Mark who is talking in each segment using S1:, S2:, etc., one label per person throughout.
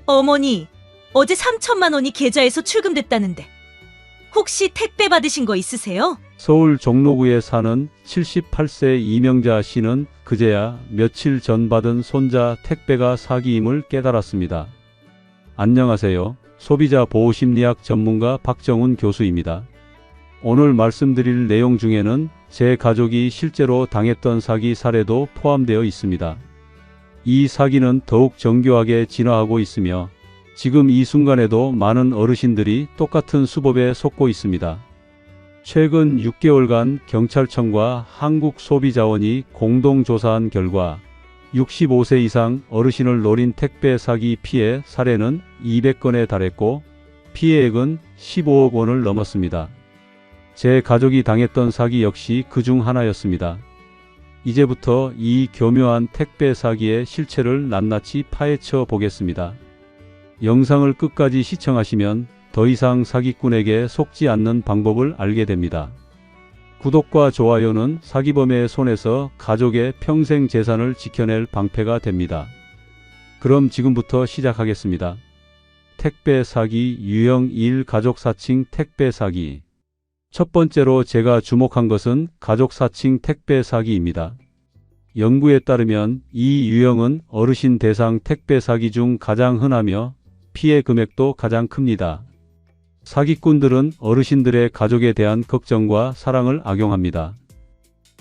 S1: 어머니, 어제 3천만 원이 계좌에서 출금됐다는데 혹시 택배 받으신 거 있으세요?
S2: 서울 종로구에 사는 78세 이명자 씨는 그제야 며칠 전 받은 손자 택배가 사기임을 깨달았습니다. 안녕하세요. 소비자 보호심리학 전문가 박정훈 교수입니다. 오늘 말씀드릴 내용 중에는 제 가족이 실제로 당했던 사기 사례도 포함되어 있습니다. 이 사기는 더욱 정교하게 진화하고 있으며 지금 이 순간에도 많은 어르신들이 똑같은 수법에 속고 있습니다. 최근 6개월간 경찰청과 한국소비자원이 공동조사한 결과 65세 이상 어르신을 노린 택배 사기 피해 사례는 200건에 달했고 피해액은 15억 원을 넘었습니다. 제 가족이 당했던 사기 역시 그중 하나였습니다. 이제부터 이 교묘한 택배 사기의 실체를 낱낱이 파헤쳐 보겠습니다. 영상을 끝까지 시청하시면 더 이상 사기꾼에게 속지 않는 방법을 알게 됩니다. 구독과 좋아요는 사기범의 손에서 가족의 평생 재산을 지켜낼 방패가 됩니다. 그럼 지금부터 시작하겠습니다. 택배 사기 유형 1 가족 사칭 택배 사기. 첫 번째로 제가 주목한 것은 가족 사칭 택배 사기입니다. 연구에 따르면 이 유형은 어르신 대상 택배 사기 중 가장 흔하며 피해 금액도 가장 큽니다. 사기꾼들은 어르신들의 가족에 대한 걱정과 사랑을 악용합니다.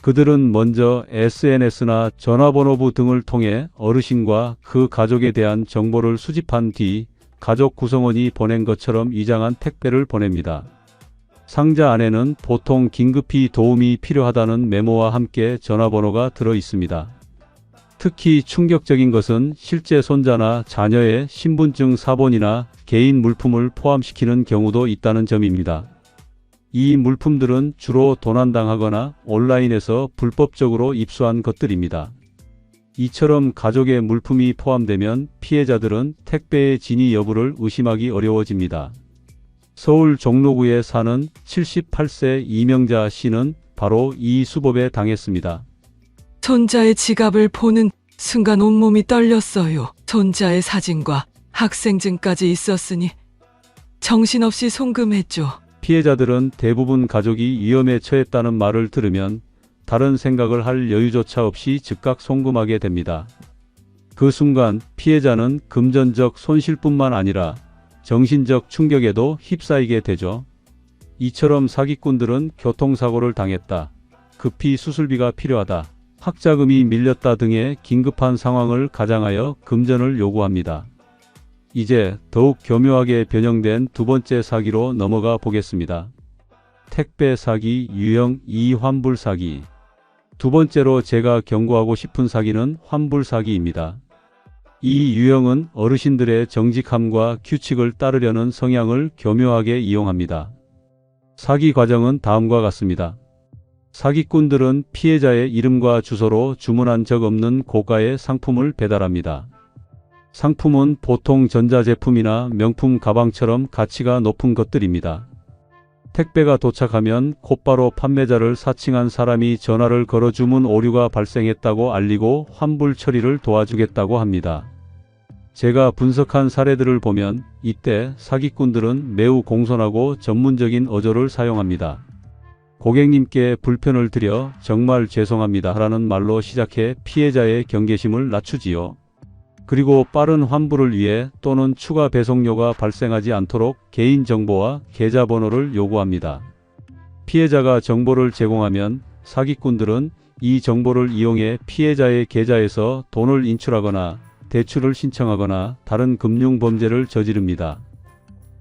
S2: 그들은 먼저 SNS나 전화번호부 등을 통해 어르신과 그 가족에 대한 정보를 수집한 뒤 가족 구성원이 보낸 것처럼 위장한 택배를 보냅니다. 상자 안에는 보통 긴급히 도움이 필요하다는 메모와 함께 전화번호가 들어 있습니다. 특히 충격적인 것은 실제 손자나 자녀의 신분증 사본이나 개인 물품을 포함시키는 경우도 있다는 점입니다. 이 물품들은 주로 도난당하거나 온라인에서 불법적으로 입수한 것들입니다. 이처럼 가족의 물품이 포함되면 피해자들은 택배의 진위 여부를 의심하기 어려워집니다. 서울 종로구에 사는 78세 이명자 씨는 바로 이 수법에 당했습니다.
S3: 손자의 지갑을 보는 순간 온몸이 떨렸어요. 손자의 사진과 학생증까지 있었으니 정신없이 송금했죠.
S2: 피해자들은 대부분 가족이 위험에 처했다는 말을 들으면 다른 생각을 할 여유조차 없이 즉각 송금하게 됩니다. 그 순간 피해자는 금전적 손실뿐만 아니라 정신적 충격에도 휩싸이게 되죠. 이처럼 사기꾼들은 교통사고를 당했다, 급히 수술비가 필요하다, 학자금이 밀렸다 등의 긴급한 상황을 가장하여 금전을 요구합니다. 이제 더욱 교묘하게 변형된 두 번째 사기로 넘어가 보겠습니다. 택배 사기 유형 2 환불 사기. 두 번째로 제가 경고하고 싶은 사기는 환불 사기입니다. 이 유형은 어르신들의 정직함과 규칙을 따르려는 성향을 교묘하게 이용합니다. 사기 과정은 다음과 같습니다. 사기꾼들은 피해자의 이름과 주소로 주문한 적 없는 고가의 상품을 배달합니다. 상품은 보통 전자제품이나 명품 가방처럼 가치가 높은 것들입니다. 택배가 도착하면 곧바로 판매자를 사칭한 사람이 전화를 걸어 주문 오류가 발생했다고 알리고 환불 처리를 도와주겠다고 합니다. 제가 분석한 사례들을 보면 이때 사기꾼들은 매우 공손하고 전문적인 어조를 사용합니다. 고객님께 불편을 드려 정말 죄송합니다 라는 말로 시작해 피해자의 경계심을 낮추지요. 그리고 빠른 환불을 위해 또는 추가 배송료가 발생하지 않도록 개인정보와 계좌번호를 요구합니다. 피해자가 정보를 제공하면 사기꾼들은 이 정보를 이용해 피해자의 계좌에서 돈을 인출하거나 대출을 신청하거나 다른 금융범죄를 저지릅니다.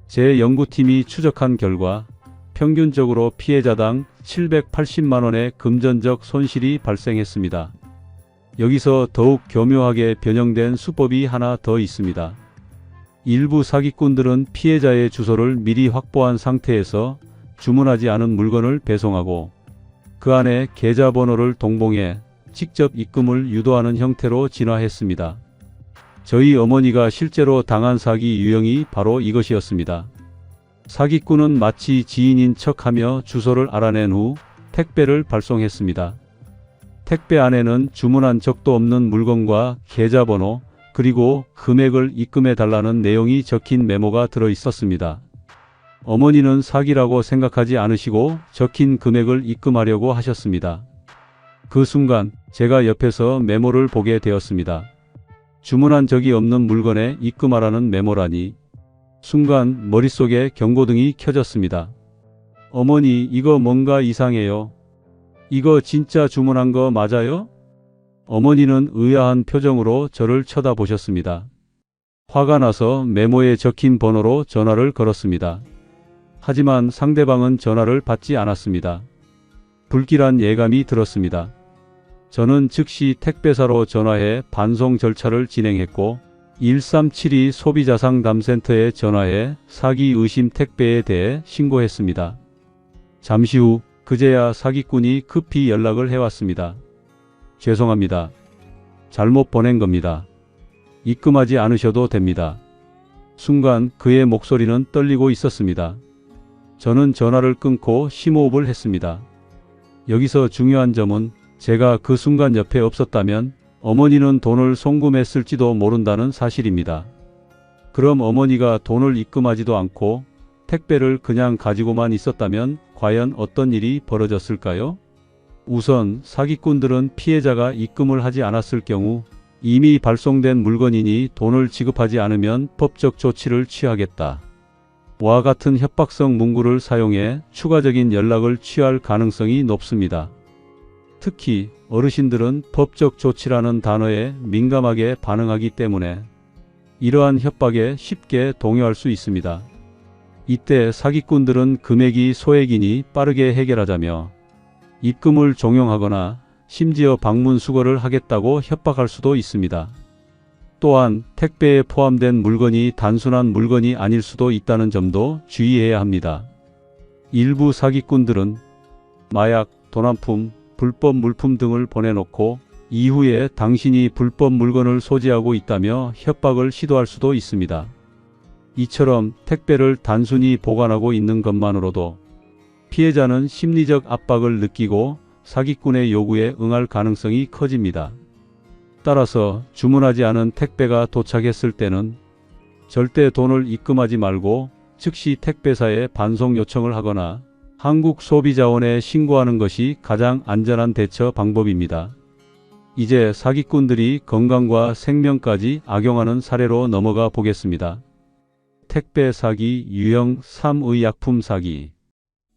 S2: 제 연구팀이 추적한 결과 평균적으로 피해자당 780만원의 금전적 손실이 발생했습니다. 여기서 더욱 교묘하게 변형된 수법이 하나 더 있습니다. 일부 사기꾼들은 피해자의 주소를 미리 확보한 상태에서 주문하지 않은 물건을 배송하고 그 안에 계좌번호를 동봉해 직접 입금을 유도하는 형태로 진화했습니다. 저희 어머니가 실제로 당한 사기 유형이 바로 이것이었습니다. 사기꾼은 마치 지인인 척하며 주소를 알아낸 후 택배를 발송했습니다. 택배 안에는 주문한 적도 없는 물건과 계좌번호 그리고 금액을 입금해 달라는 내용이 적힌 메모가 들어 있었습니다. 어머니는 사기라고 생각하지 않으시고 적힌 금액을 입금하려고 하셨습니다. 그 순간 제가 옆에서 메모를 보게 되었습니다. 주문한 적이 없는 물건에 입금하라는 메모라니. 순간 머릿속에 경고등이 켜졌습니다. 어머니, 이거 뭔가 이상해요. 이거 진짜 주문한 거 맞아요? 어머니는 의아한 표정으로 저를 쳐다보셨습니다. 화가 나서 메모에 적힌 번호로 전화를 걸었습니다. 하지만 상대방은 전화를 받지 않았습니다. 불길한 예감이 들었습니다. 저는 즉시 택배사로 전화해 반송 절차를 진행했고 1372 소비자상담센터에 전화해 사기 의심 택배에 대해 신고했습니다. 잠시 후 그제야 사기꾼이 급히 연락을 해왔습니다. 죄송합니다. 잘못 보낸 겁니다. 입금하지 않으셔도 됩니다. 순간 그의 목소리는 떨리고 있었습니다. 저는 전화를 끊고 심호흡을 했습니다. 여기서 중요한 점은 제가 그 순간 옆에 없었다면 어머니는 돈을 송금했을지도 모른다는 사실입니다. 그럼 어머니가 돈을 입금하지도 않고 택배를 그냥 가지고만 있었다면 과연 어떤 일이 벌어졌을까요? 우선 사기꾼들은 피해자가 입금을 하지 않았을 경우 이미 발송된 물건이니 돈을 지급하지 않으면 법적 조치를 취하겠다. 와 같은 협박성 문구를 사용해 추가적인 연락을 취할 가능성이 높습니다. 특히 어르신들은 법적 조치라는 단어에 민감하게 반응하기 때문에 이러한 협박에 쉽게 동요할 수 있습니다. 이때 사기꾼들은 금액이 소액이니 빠르게 해결하자며 입금을 종용하거나 심지어 방문 수거를 하겠다고 협박할 수도 있습니다. 또한 택배에 포함된 물건이 단순한 물건이 아닐 수도 있다는 점도 주의해야 합니다. 일부 사기꾼들은 마약, 도난품, 불법 물품 등을 보내놓고 이후에 당신이 불법 물건을 소지하고 있다며 협박을 시도할 수도 있습니다. 이처럼 택배를 단순히 보관하고 있는 것만으로도 피해자는 심리적 압박을 느끼고 사기꾼의 요구에 응할 가능성이 커집니다. 따라서 주문하지 않은 택배가 도착했을 때는 절대 돈을 입금하지 말고 즉시 택배사에 반송 요청을 하거나 한국소비자원에 신고하는 것이 가장 안전한 대처 방법입니다. 이제 사기꾼들이 건강과 생명까지 악용하는 사례로 넘어가 보겠습니다. 택배 사기 유형 3의 약품 사기.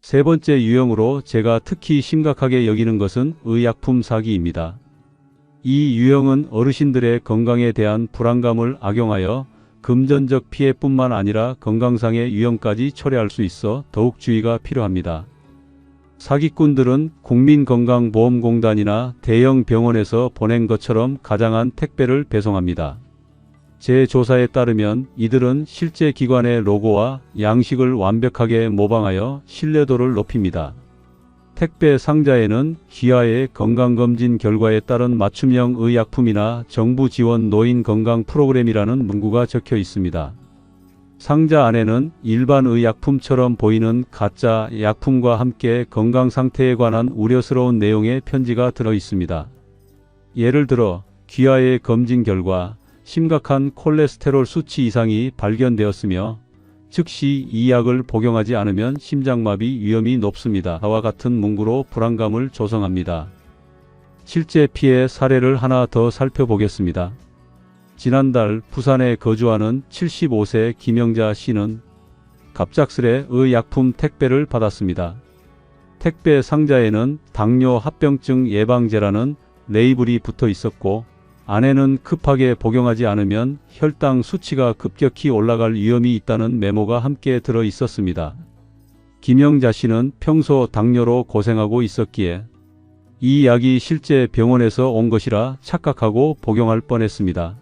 S2: 세 번째 유형으로 제가 특히 심각하게 여기는 것은 의약품 사기입니다. 이 유형은 어르신들의 건강에 대한 불안감을 악용하여 금전적 피해뿐만 아니라 건강상의 위험까지 초래할 수 있어 더욱 주의가 필요합니다. 사기꾼들은 국민건강보험공단이나 대형 병원에서 보낸 것처럼 가장한 택배를 배송합니다. 제 조사에 따르면 이들은 실제 기관의 로고와 양식을 완벽하게 모방하여 신뢰도를 높입니다. 택배 상자에는 귀하의 건강검진 결과에 따른 맞춤형 의약품이나 정부 지원 노인 건강 프로그램이라는 문구가 적혀 있습니다. 상자 안에는 일반 의약품처럼 보이는 가짜 약품과 함께 건강 상태에 관한 우려스러운 내용의 편지가 들어 있습니다. 예를 들어 귀하의 검진 결과 심각한 콜레스테롤 수치 이상이 발견되었으며 즉시 이 약을 복용하지 않으면 심장마비 위험이 높습니다. 와 같은 문구로 불안감을 조성합니다. 실제 피해 사례를 하나 더 살펴보겠습니다. 지난달 부산에 거주하는 75세 김영자 씨는 갑작스레 의약품 택배를 받았습니다. 택배 상자에는 당뇨 합병증 예방제라는 레이블이 붙어 있었고 안에는 급하게 복용하지 않으면 혈당 수치가 급격히 올라갈 위험이 있다는 메모가 함께 들어 있었습니다. 김영자 씨는 평소 당뇨로 고생하고 있었기에 이 약이 실제 병원에서 온 것이라 착각하고 복용할 뻔했습니다.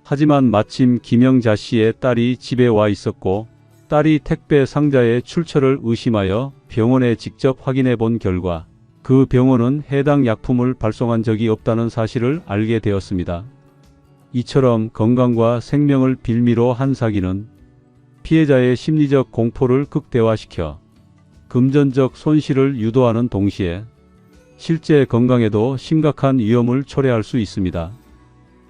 S2: 하지만 마침 김영자 씨의 딸이 집에 와 있었고 딸이 택배 상자의 출처를 의심하여 병원에 직접 확인해 본 결과 그 병원은 해당 약품을 발송한 적이 없다는 사실을 알게 되었습니다. 이처럼 건강과 생명을 빌미로 한 사기는 피해자의 심리적 공포를 극대화시켜 금전적 손실을 유도하는 동시에 실제 건강에도 심각한 위험을 초래할 수 있습니다.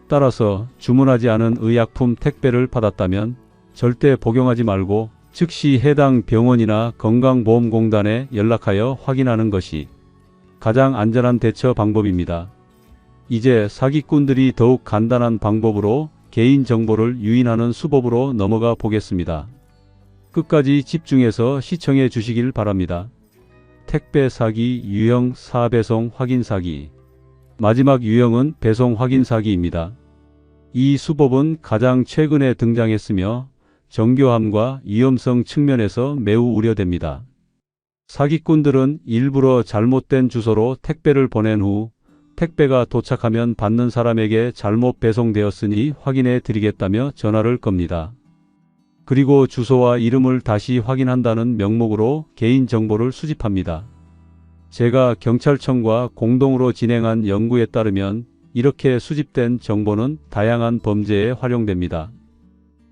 S2: 따라서 주문하지 않은 의약품 택배를 받았다면 절대 복용하지 말고 즉시 해당 병원이나 건강보험공단에 연락하여 확인하는 것이 가장 안전한 대처 방법입니다. 이제 사기꾼들이 더욱 간단한 방법으로 개인정보를 유인하는 수법으로 넘어가 보겠습니다. 끝까지 집중해서 시청해 주시길 바랍니다. 택배 사기 유형 4배송 확인 사기. 마지막 유형은 배송 확인 사기입니다. 이 수법은 가장 최근에 등장했으며 정교함과 위험성 측면에서 매우 우려됩니다. 사기꾼들은 일부러 잘못된 주소로 택배를 보낸 후 택배가 도착하면 받는 사람에게 잘못 배송되었으니 확인해 드리겠다며 전화를 겁니다. 그리고 주소와 이름을 다시 확인한다는 명목으로 개인정보를 수집합니다. 제가 경찰청과 공동으로 진행한 연구에 따르면 이렇게 수집된 정보는 다양한 범죄에 활용됩니다.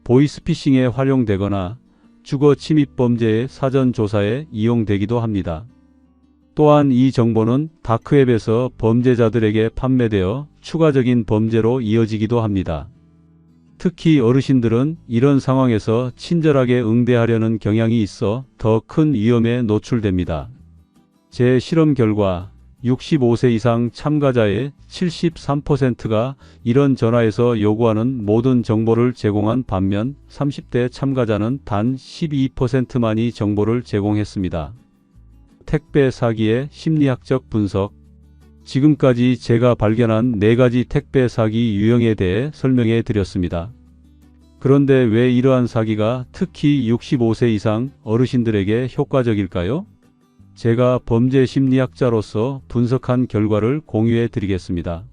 S2: 보이스피싱에 활용되거나 주거 침입 범죄의 사전 조사에 이용되기도 합니다. 또한 이 정보는 다크웹에서 범죄자들에게 판매되어 추가적인 범죄로 이어지기도 합니다. 특히 어르신들은 이런 상황에서 친절하게 응대하려는 경향이 있어 더 큰 위험에 노출됩니다. 제 실험 결과 65세 이상 참가자의 73%가 이런 전화에서 요구하는 모든 정보를 제공한 반면 30대 참가자는 단 12%만이 정보를 제공했습니다. 택배 사기의 심리학적 분석. 지금까지 제가 발견한 4가지 택배 사기 유형에 대해 설명해 드렸습니다. 그런데 왜 이러한 사기가 특히 65세 이상 어르신들에게 효과적일까요? 제가 범죄 심리학자로서 분석한 결과를 공유해 드리겠습니다.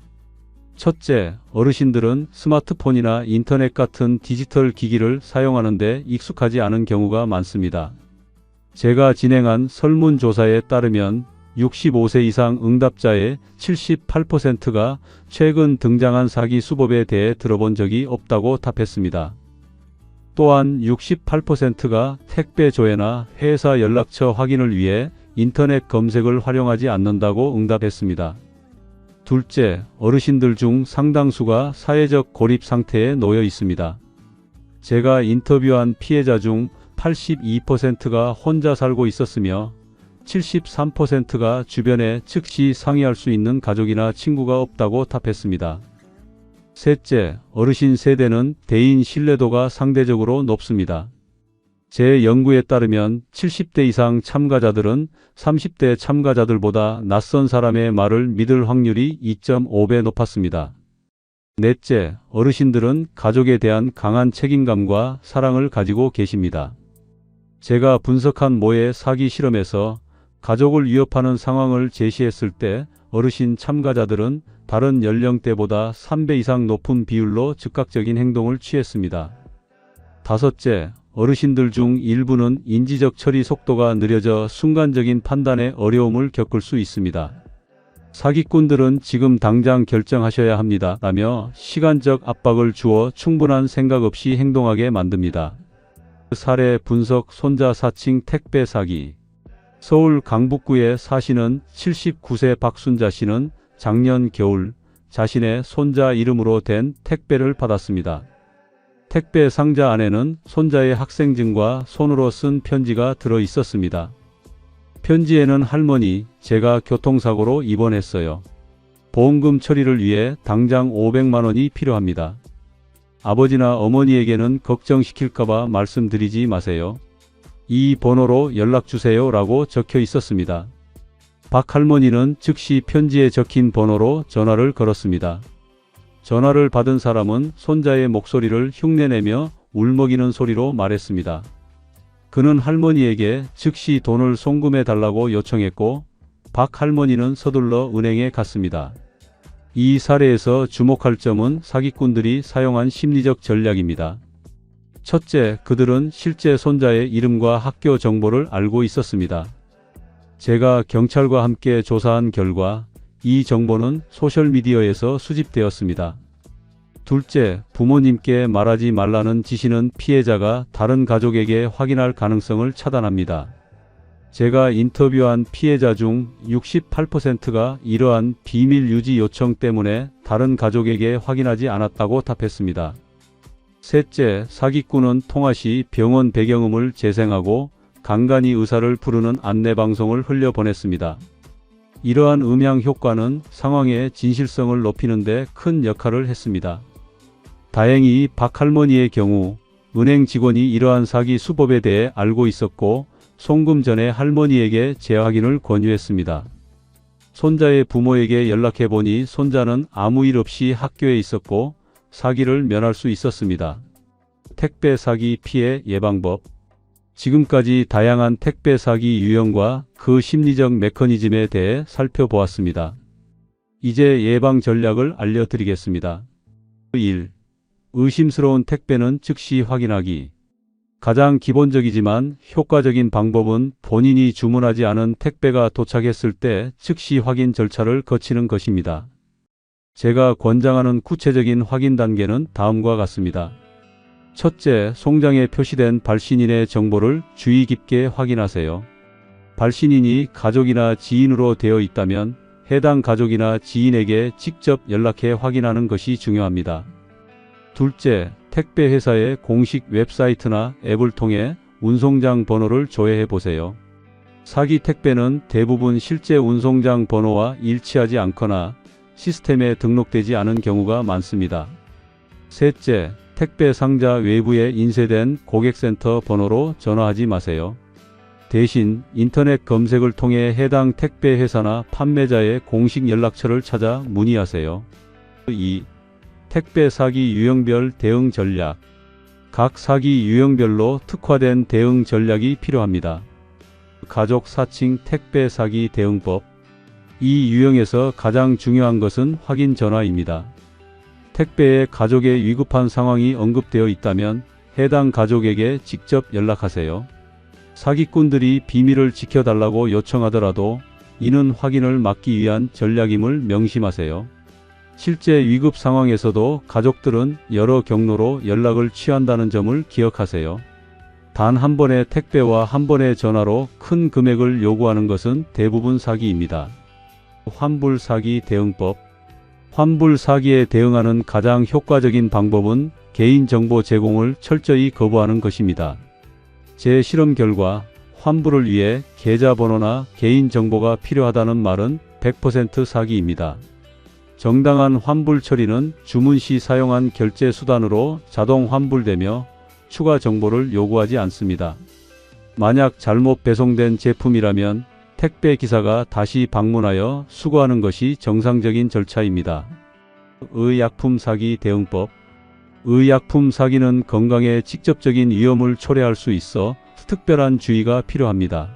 S2: 첫째, 어르신들은 스마트폰이나 인터넷 같은 디지털 기기를 사용하는데 익숙하지 않은 경우가 많습니다. 제가 진행한 설문조사에 따르면 65세 이상 응답자의 78%가 최근 등장한 사기 수법에 대해 들어본 적이 없다고 답했습니다. 또한 68%가 택배 조회나 회사 연락처 확인을 위해 인터넷 검색을 활용하지 않는다고 응답했습니다. 둘째, 어르신들 중 상당수가 사회적 고립 상태에 놓여 있습니다. 제가 인터뷰한 피해자 중 82%가 혼자 살고 있었으며 73%가 주변에 즉시 상의할 수 있는 가족이나 친구가 없다고 답했습니다. 셋째, 어르신 세대는 대인 신뢰도가 상대적으로 높습니다. 제 연구에 따르면 70대 이상 참가자들은 30대 참가자들보다 낯선 사람의 말을 믿을 확률이 2.5배 높았습니다. 넷째, 어르신들은 가족에 대한 강한 책임감과 사랑을 가지고 계십니다. 제가 분석한 모의 사기 실험에서 가족을 위협하는 상황을 제시했을 때 어르신 참가자들은 다른 연령대보다 3배 이상 높은 비율로 즉각적인 행동을 취했습니다. 다섯째, 어르신들 중 일부는 인지적 처리 속도가 느려져 순간적인 판단에 어려움을 겪을 수 있습니다. 사기꾼들은 지금 당장 결정하셔야 합니다 라며 시간적 압박을 주어 충분한 생각 없이 행동하게 만듭니다. 사례 분석. 손자 사칭 택배 사기. 서울 강북구에 사시는 79세 박순자 씨는 작년 겨울 자신의 손자 이름으로 된 택배를 받았습니다. 택배 상자 안에는 손자의 학생증과 손으로 쓴 편지가 들어 있었습니다. 편지에는 할머니, 제가 교통사고로 입원했어요. 보험금 처리를 위해 당장 500만 원이 필요합니다. 아버지나 어머니에게는 걱정시킬까봐 말씀드리지 마세요. 이 번호로 연락주세요 라고 적혀 있었습니다. 박 할머니는 즉시 편지에 적힌 번호로 전화를 걸었습니다. 전화를 받은 사람은 손자의 목소리를 흉내내며 울먹이는 소리로 말했습니다. 그는 할머니에게 즉시 돈을 송금해 달라고 요청했고 박 할머니는 서둘러 은행에 갔습니다. 이 사례에서 주목할 점은 사기꾼들이 사용한 심리적 전략입니다. 첫째, 그들은 실제 손자의 이름과 학교 정보를 알고 있었습니다. 제가 경찰과 함께 조사한 결과 이 정보는 소셜미디어에서 수집되었습니다. 둘째, 부모님께 말하지 말라는 지시는 피해자가 다른 가족에게 확인할 가능성을 차단합니다. 제가 인터뷰한 피해자 중 68%가 이러한 비밀 유지 요청 때문에 다른 가족에게 확인하지 않았다고 답했습니다. 셋째, 사기꾼은 통화 시 병원 배경음을 재생하고 간간히 의사를 부르는 안내방송을 흘려보냈습니다. 이러한 음향 효과는 상황의 진실성을 높이는 데 큰 역할을 했습니다. 다행히 박 할머니의 경우 은행 직원이 이러한 사기 수법에 대해 알고 있었고 송금 전에 할머니에게 재확인을 권유했습니다. 손자의 부모에게 연락해보니 손자는 아무 일 없이 학교에 있었고 사기를 면할 수 있었습니다. 택배 사기 피해 예방법. 지금까지 다양한 택배 사기 유형과 그 심리적 메커니즘에 대해 살펴보았습니다. 이제 예방 전략을 알려드리겠습니다. 1. 의심스러운 택배는 즉시 확인하기. 가장 기본적이지만 효과적인 방법은 본인이 주문하지 않은 택배가 도착했을 때 즉시 확인 절차를 거치는 것입니다. 제가 권장하는 구체적인 확인 단계는 다음과 같습니다. 첫째, 송장에 표시된 발신인의 정보를 주의 깊게 확인하세요. 발신인이 가족이나 지인으로 되어 있다면 해당 가족이나 지인에게 직접 연락해 확인하는 것이 중요합니다. 둘째, 택배 회사의 공식 웹사이트나 앱을 통해 운송장 번호를 조회해 보세요. 사기 택배는 대부분 실제 운송장 번호와 일치하지 않거나 시스템에 등록되지 않은 경우가 많습니다. 셋째, 택배 상자 외부에 인쇄된 고객센터 번호로 전화하지 마세요. 대신 인터넷 검색을 통해 해당 택배 회사나 판매자의 공식 연락처를 찾아 문의하세요. 2. 택배 사기 유형별 대응 전략. 각 사기 유형별로 특화된 대응 전략이 필요합니다. 가족 사칭 택배 사기 대응법. 이 유형에서 가장 중요한 것은 확인 전화입니다. 택배에 가족의 위급한 상황이 언급되어 있다면 해당 가족에게 직접 연락하세요. 사기꾼들이 비밀을 지켜달라고 요청하더라도 이는 확인을 막기 위한 전략임을 명심하세요. 실제 위급 상황에서도 가족들은 여러 경로로 연락을 취한다는 점을 기억하세요. 단 한 번의 택배와 한 번의 전화로 큰 금액을 요구하는 것은 대부분 사기입니다. 환불 사기 대응법. 환불 사기에 대응하는 가장 효과적인 방법은 개인정보 제공을 철저히 거부하는 것입니다. 제 실험 결과 환불을 위해 계좌번호나 개인정보가 필요하다는 말은 100% 사기입니다. 정당한 환불 처리는 주문 시 사용한 결제 수단으로 자동 환불되며 추가 정보를 요구하지 않습니다. 만약 잘못 배송된 제품이라면 택배 기사가 다시 방문하여 수거하는 것이 정상적인 절차입니다. 의약품 사기 대응법. 의약품 사기는 건강에 직접적인 위험을 초래할 수 있어 특별한 주의가 필요합니다.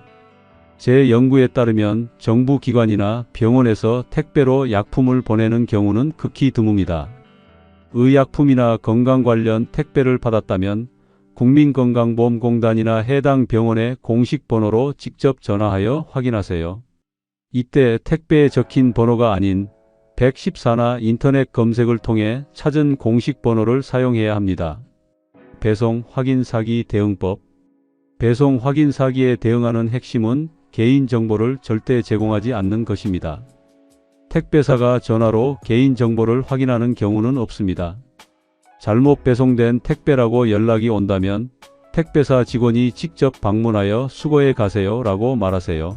S2: 제 연구에 따르면 정부 기관이나 병원에서 택배로 약품을 보내는 경우는 극히 드뭅니다. 의약품이나 건강 관련 택배를 받았다면 국민건강보험공단이나 해당 병원의 공식 번호로 직접 전화하여 확인하세요. 이때 택배에 적힌 번호가 아닌 114나 인터넷 검색을 통해 찾은 공식 번호를 사용해야 합니다. 배송 확인 사기 대응법. 배송 확인 사기에 대응하는 핵심은 개인정보를 절대 제공하지 않는 것입니다. 택배사가 전화로 개인정보를 확인하는 경우는 없습니다. 잘못 배송된 택배라고 연락이 온다면 택배사 직원이 직접 방문하여 수거해 가세요 라고 말하세요.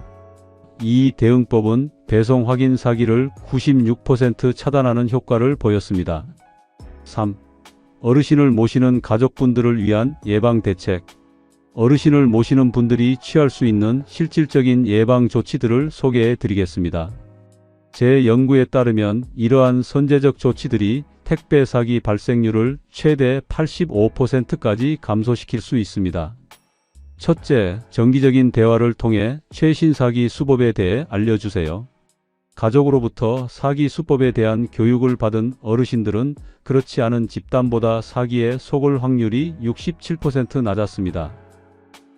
S2: 이 대응법은 배송 확인 사기를 96% 차단하는 효과를 보였습니다. 3. 어르신을 모시는 가족분들을 위한 예방 대책. 어르신을 모시는 분들이 취할 수 있는 실질적인 예방 조치들을 소개해 드리겠습니다. 제 연구에 따르면 이러한 선제적 조치들이 택배 사기 발생률을 최대 85%까지 감소시킬 수 있습니다. 첫째, 정기적인 대화를 통해 최신 사기 수법에 대해 알려주세요. 가족으로부터 사기 수법에 대한 교육을 받은 어르신들은 그렇지 않은 집단보다 사기에 속을 확률이 67% 낮았습니다.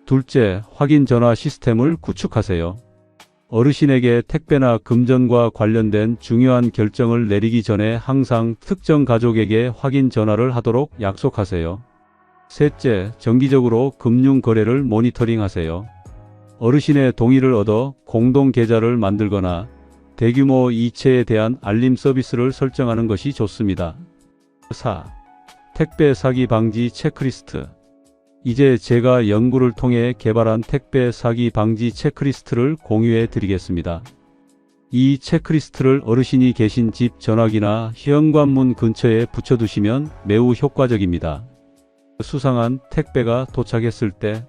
S2: 둘째, 확인 전화 시스템을 구축하세요. 어르신에게 택배나 금전과 관련된 중요한 결정을 내리기 전에 항상 특정 가족에게 확인 전화를 하도록 약속하세요. 셋째, 정기적으로 금융 거래를 모니터링하세요. 어르신의 동의를 얻어 공동 계좌를 만들거나 대규모 이체에 대한 알림 서비스를 설정하는 것이 좋습니다. 4. 택배 사기 방지 체크리스트. 이제 제가 연구를 통해 개발한 택배 사기 방지 체크리스트를 공유해 드리겠습니다. 이 체크리스트를 어르신이 계신 집 전화기나 현관문 근처에 붙여두시면 매우 효과적입니다. 수상한 택배가 도착했을 때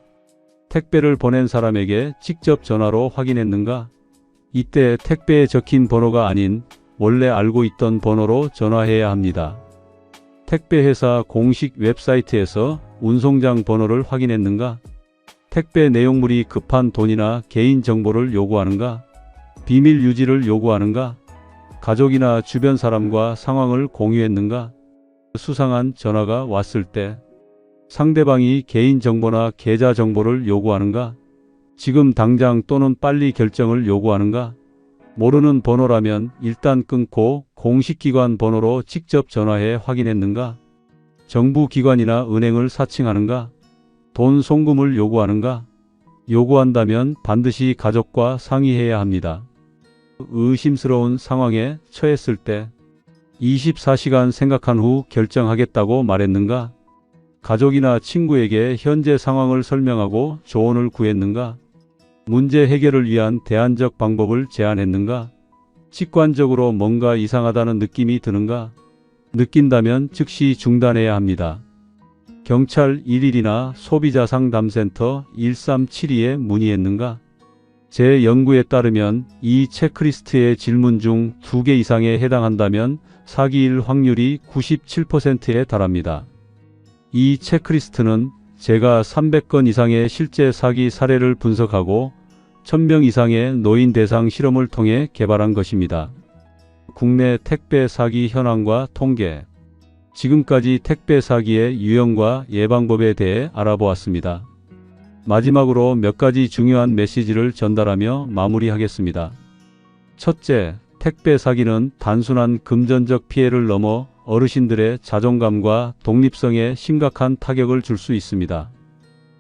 S2: 택배를 보낸 사람에게 직접 전화로 확인했는가? 이때 택배에 적힌 번호가 아닌 원래 알고 있던 번호로 전화해야 합니다. 택배회사 공식 웹사이트에서 운송장 번호를 확인했는가? 택배 내용물이 급한 돈이나 개인정보를 요구하는가? 비밀 유지를 요구하는가? 가족이나 주변 사람과 상황을 공유했는가? 수상한 전화가 왔을 때 상대방이 개인정보나 계좌정보를 요구하는가? 지금 당장 또는 빨리 결정을 요구하는가? 모르는 번호라면 일단 끊고 공식기관 번호로 직접 전화해 확인했는가? 정부기관이나 은행을 사칭하는가? 돈 송금을 요구하는가? 요구한다면 반드시 가족과 상의해야 합니다. 의심스러운 상황에 처했을 때 24시간 생각한 후 결정하겠다고 말했는가? 가족이나 친구에게 현재 상황을 설명하고 조언을 구했는가? 문제 해결을 위한 대안적 방법을 제안했는가? 직관적으로 뭔가 이상하다는 느낌이 드는가? 느낀다면 즉시 중단해야 합니다. 경찰 11이나 소비자상담센터 1372에 문의했는가? 제 연구에 따르면 이 체크리스트의 질문 중 2개 이상에 해당한다면 사기일 확률이 97%에 달합니다. 이 체크리스트는 제가 300건 이상의 실제 사기 사례를 분석하고 1000명 이상의 노인 대상 실험을 통해 개발한 것입니다. 국내 택배 사기 현황과 통계. 지금까지 택배 사기의 유형과 예방법에 대해 알아보았습니다. 마지막으로 몇 가지 중요한 메시지를 전달하며 마무리하겠습니다. 첫째, 택배 사기는 단순한 금전적 피해를 넘어 어르신들의 자존감과 독립성에 심각한 타격을 줄 수 있습니다.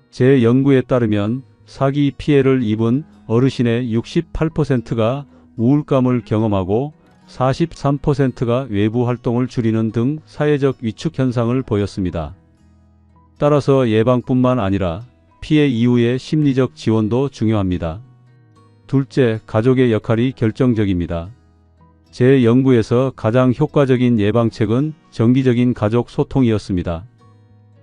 S2: 제 연구에 따르면 사기 피해를 입은 어르신의 68%가 우울감을 경험하고 43%가 외부 활동을 줄이는 등 사회적 위축 현상을 보였습니다. 따라서 예방뿐만 아니라 피해 이후의 심리적 지원도 중요합니다. 둘째, 가족의 역할이 결정적입니다. 제 연구에서 가장 효과적인 예방책은 정기적인 가족 소통이었습니다.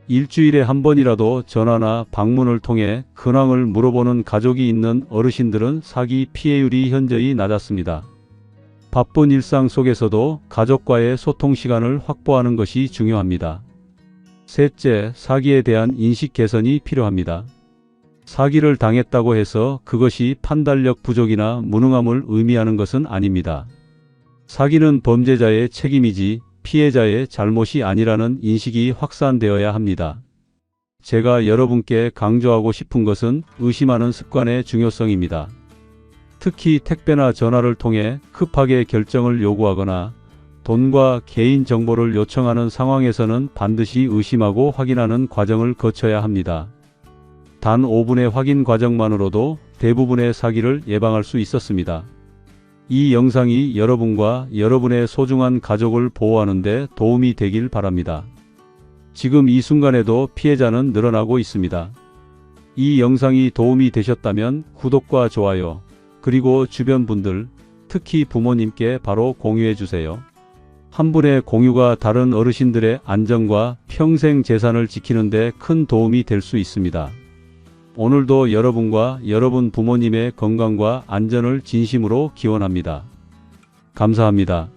S2: 일주일에 한 번이라도 전화나 방문을 통해 근황을 물어보는 가족이 있는 어르신들은 사기 피해율이 현저히 낮았습니다. 바쁜 일상 속에서도 가족과의 소통 시간을 확보하는 것이 중요합니다. 셋째, 사기에 대한 인식 개선이 필요합니다. 사기를 당했다고 해서 그것이 판단력 부족이나 무능함을 의미하는 것은 아닙니다. 사기는 범죄자의 책임이지 피해자의 잘못이 아니라는 인식이 확산되어야 합니다. 제가 여러분께 강조하고 싶은 것은 의심하는 습관의 중요성입니다. 특히 택배나 전화를 통해 급하게 결정을 요구하거나 돈과 개인 정보를 요청하는 상황에서는 반드시 의심하고 확인하는 과정을 거쳐야 합니다. 단 5분의 확인 과정만으로도 대부분의 사기를 예방할 수 있었습니다. 이 영상이 여러분과 여러분의 소중한 가족을 보호하는 데 도움이 되길 바랍니다. 지금 이 순간에도 피해자는 늘어나고 있습니다. 이 영상이 도움이 되셨다면 구독과 좋아요, 그리고 주변 분들, 특히 부모님께 바로 공유해 주세요. 한 분의 공유가 다른 어르신들의 안전과 평생 재산을 지키는 데 큰 도움이 될 수 있습니다. 오늘도 여러분과 여러분 부모님의 건강과 안전을 진심으로 기원합니다. 감사합니다.